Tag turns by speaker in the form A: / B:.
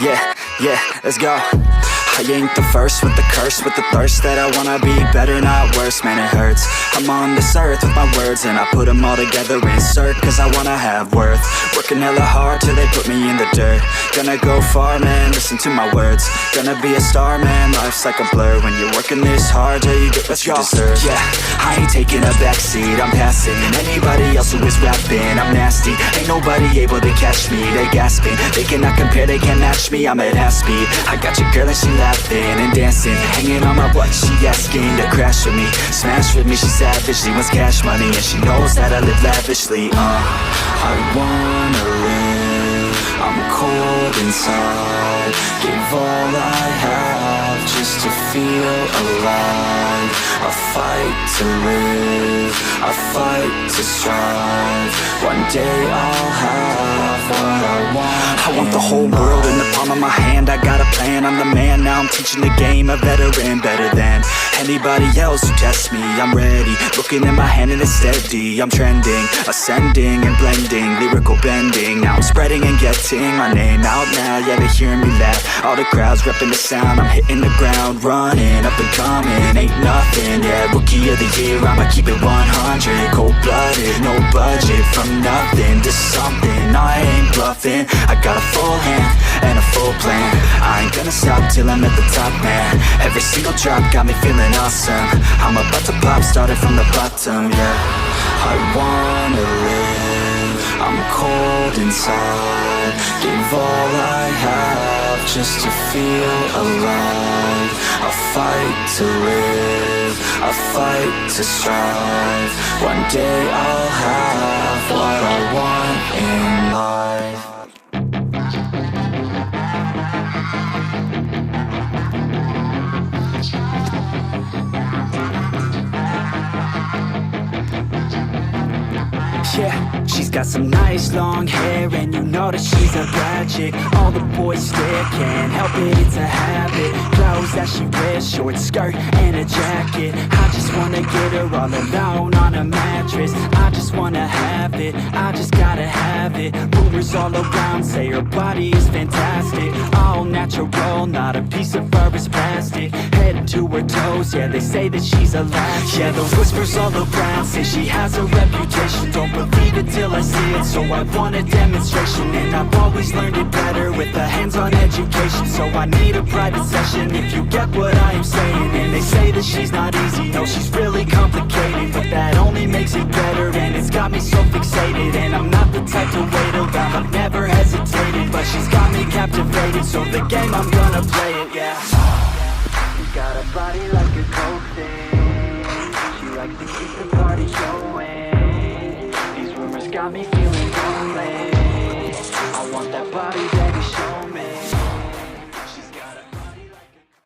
A: yeah, let's go. I ain't the first with the curse, with the thirst that I wanna be better, not worse, man it hurts. I'm on this earth with my words and I put them all together, insert, cause I wanna have worth. Working hella hard till they put me in the dirt. Gonna go far, man, listen to my words. Gonna be a star, man, life's like a blur. When you're working this hard till you get what you deserve. Yeah, I ain't taking a backseat, I'm passing anybody else who is rapping. I'm nasty, ain't nobody able to catch me. They gasping, they cannot compare, they can't match me. I'm at half speed, I got your girl and she laughing and dancing, hanging on my butt, she asking to crash with me, smash with me, she savage, she wants cash money, and she knows that I live lavishly. I wanna live, I'm cold inside, give all I have just to feel alive. I fight to live, I fight to strive, one day I'll have what I want. I want the whole world in the palm of my hand, I got a plan, I'm the man, now I'm teaching the game, a veteran, better than anybody else who tests me. I'm ready, looking at my hand and it's steady, I'm trending, ascending and blending, lyrical bending, now I'm spreading and getting my name out now, yeah they hearing me laugh, all the crowds repping the sound, I'm hitting the ground, running, up and coming, ain't nothing, yeah, rookie of the year, I'ma keep it 100, cold-blooded, no budget, from nothing to something, I ain't bluffing, I got a full hand and a full plan, I ain't gonna stop till I'm at the top, man, every single drop got me feeling awesome, I'm about to pop, started from the bottom, yeah, I wanna live, I'm cold inside, give all I have just to feel alive, I fight to live, I fight to strive, one day I'll have what I want in life. Yeah, she's got some nice long hair, and you know that she's a bad chick. All the boys stare, can't help it, it's a habit. Clothes that she wears, short skirt and a jacket. I just wanna get her all alone on a mattress. I just wanna have it, I just gotta have it. Rumors all around say her body is fantastic, all natural, not a piece of fur is plastic. Head to her toes, yeah, they say that she's a latch. Yeah, the whispers all around say she has a reputation. Don't believe it till I see it, so I want a demonstration. And I've always learned it better with a hands-on education, so I need a private session if you get what I am saying. And they say that she's not easy, no, she's really complicated, but that only makes it better, and it's got me so fixated. And I'm not the type to wait around, I've never hesitated, but she's got me captivated, so the game, I'm gonna play it, yeah. She got a body like a coke thing, she likes to keep the party going.